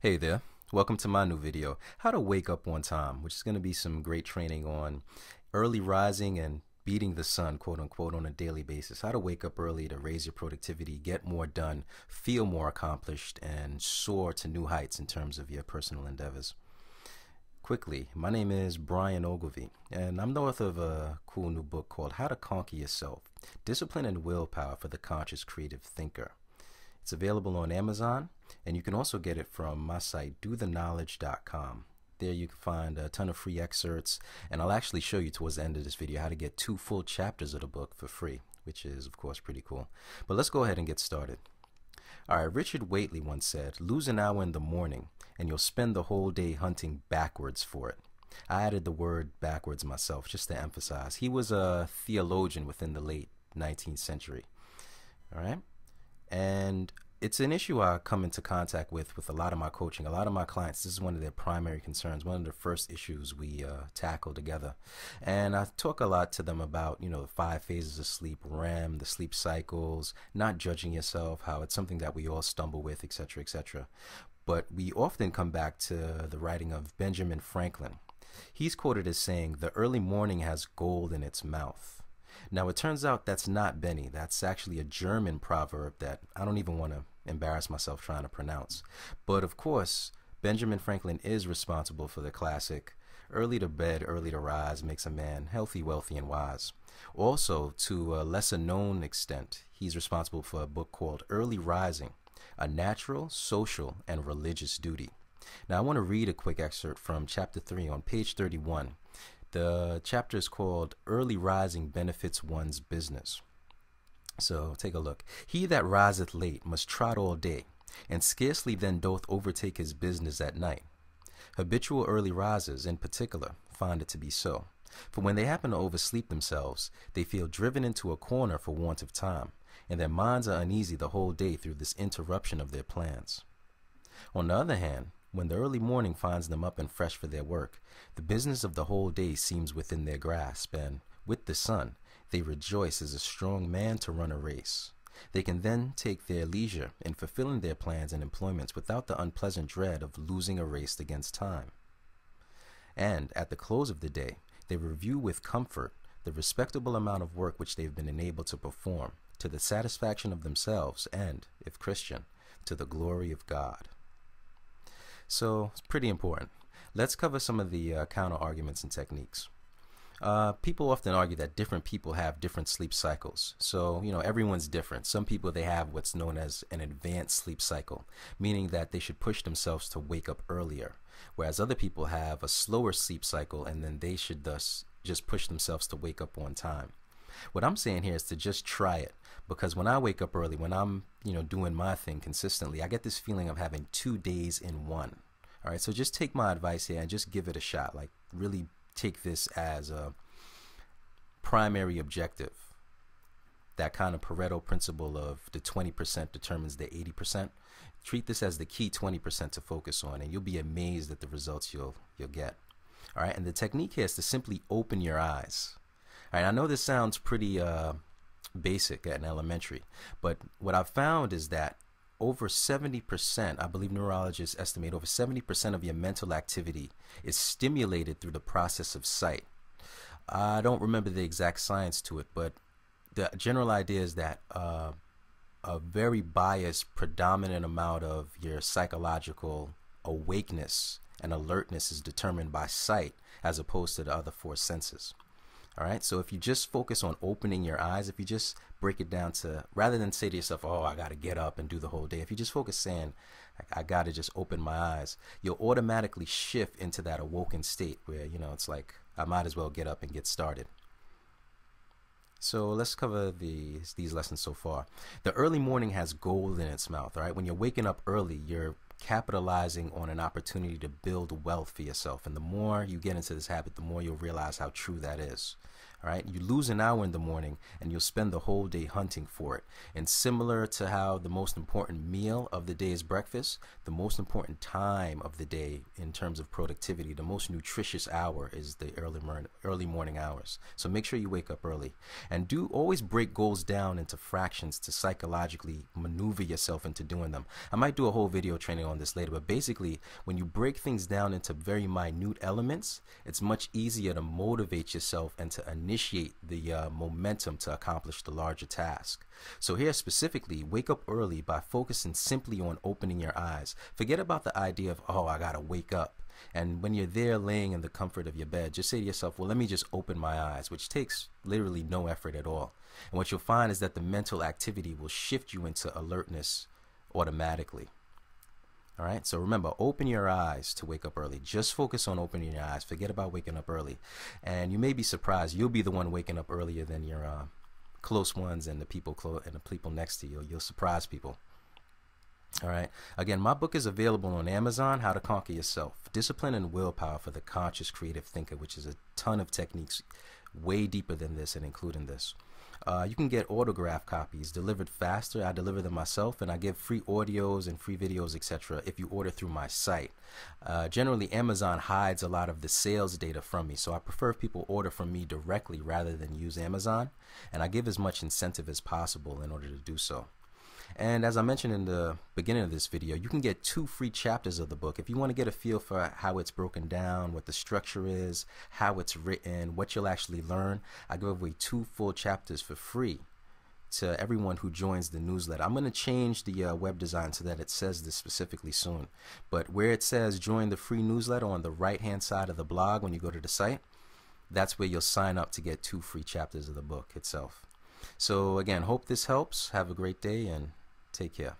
Hey there, welcome to my new video, how to wake up on time, which is going to be some great training on early rising and beating the sun, quote unquote, on a daily basis. How to wake up early to raise your productivity, get more done, feel more accomplished, and soar to new heights in terms of your personal endeavors. Quickly, my name is Brian Ogilvy, and I'm the author of a cool new book called How to Conquer Yourself, Discipline and Willpower for the Conscious Creative Thinker. It's available on Amazon, and you can also get it from my site, dotheknowledge.com. There you can find a ton of free excerpts, and I'll actually show you towards the end of this video how to get 2 full chapters of the book for free, which is, of course, pretty cool. But let's go ahead and get started. All right, Richard Waitley once said, "Lose an hour in the morning, and you'll spend the whole day hunting backwards for it." I added the word backwards myself, just to emphasize. He was a theologian within the late 19th century. All right? And it's an issue I come into contact with a lot of my coaching. A lot of my clients, this is one of their primary concerns, one of the first issues we tackle together. And I talk a lot to them about, the 5 phases of sleep, REM, the sleep cycles, not judging yourself, how it's something that we all stumble with, etc., etc. But we often come back to the writing of Benjamin Franklin. He's quoted as saying, "The early morning has gold in its mouth." Now, it turns out that's not Benny. That's actually a German proverb that I don't even want to embarrass myself trying to pronounce. But of course, Benjamin Franklin is responsible for the classic, "Early to bed, early to rise makes a man healthy, wealthy, and wise." Also, to a lesser known extent, he's responsible for a book called Early Rising, A Natural, Social, and Religious Duty. Now, I want to read a quick excerpt from chapter 3 on page 31. The chapter is called Early Rising Benefits One's Business. So take a look. "He that riseth late must trot all day, and scarcely then doth overtake his business at night. Habitual early risers, in particular, find it to be so. For when they happen to oversleep themselves, they feel driven into a corner for want of time, and their minds are uneasy the whole day through this interruption of their plans. On the other hand, when the early morning finds them up and fresh for their work, the business of the whole day seems within their grasp, and, with the sun, they rejoice as a strong man to run a race. They can then take their leisure in fulfilling their plans and employments without the unpleasant dread of losing a race against time. And, at the close of the day, they review with comfort the respectable amount of work which they have been enabled to perform, to the satisfaction of themselves and, if Christian, to the glory of God." So it's pretty important. Let's cover some of the counter arguments and techniques. People often argue that different people have different sleep cycles. So, everyone's different. Some people, they have what's known as an advanced sleep cycle, meaning that they should push themselves to wake up earlier. Whereas other people have a slower sleep cycle, and then they should thus just push themselves to wake up on time. What I'm saying here is to just try it, because when I wake up early, when I'm, doing my thing consistently, I get this feeling of having 2 days in one. All right, so just take my advice here and just give it a shot. Like, really take this as a primary objective. That kind of Pareto principle of the 20% determines the 80%. Treat this as the key 20% to focus on, and you'll be amazed at the results you'll get. All right, and the technique here is to simply open your eyes. All right, I know this sounds pretty basic and elementary, but what I've found is that over 70%, I believe neurologists estimate over 70% of your mental activity is stimulated through the process of sight. I don't remember the exact science to it, but the general idea is that a very biased, predominant amount of your psychological awakeness and alertness is determined by sight as opposed to the other 4 senses. All right, so if you just focus on opening your eyes, if you just break it down to, rather than say to yourself, "Oh, I got to get up and do the whole day," if you just focus saying, "I got to just open my eyes," you'll automatically shift into that awoken state where, it's like, I might as well get up and get started. So let's cover these lessons so far. The early morning has gold in its mouth. All right, when you're waking up early, you're capitalizing on an opportunity to build wealth for yourself, and the more you get into this habit, the more you'll realize how true that is. All right, you lose an hour in the morning and you'll spend the whole day hunting for it. And similar to how the most important meal of the day is breakfast, the most important time of the day in terms of productivity, the most nutritious hour is the early morning hours. So make sure you wake up early, and do always break goals down into fractions to psychologically maneuver yourself into doing them. I might do a whole video training on this later, but basically when you break things down into very minute elements, it's much easier to motivate yourself and to initiate the momentum to accomplish the larger task. So here specifically, wake up early by focusing simply on opening your eyes. Forget about the idea of, oh, I gotta wake up. And when you're there laying in the comfort of your bed, just say to yourself, well, let me just open my eyes, which takes literally no effort at all. And what you'll find is that the mental activity will shift you into alertness automatically. All right, so remember, open your eyes to wake up early. Just focus on opening your eyes. Forget about waking up early. And you may be surprised, you'll be the one waking up earlier than your close ones and the people next to you. You'll surprise people. All right, again, my book is available on Amazon, How to Conquer Yourself, Discipline and Willpower for the Conscious Creative Thinker, which is a ton of techniques way deeper than this and including this. You can get autograph copies delivered faster. I deliver them myself, and I give free audios and free videos, etc. if you order through my site. Generally, Amazon hides a lot of the sales data from me, so I prefer people order from me directly rather than use Amazon, and I give as much incentive as possible in order to do so. And as I mentioned in the beginning of this video, you can get 2 free chapters of the book. If you want to get a feel for how it's broken down, what the structure is, how it's written, what you'll actually learn, I give away 2 full chapters for free to everyone who joins the newsletter. I'm going to change the web design so that it says this specifically soon. But where it says join the free newsletter on the right-hand side of the blog when you go to the site, that's where you'll sign up to get 2 free chapters of the book itself. So again, hope this helps. Have a great day and take care.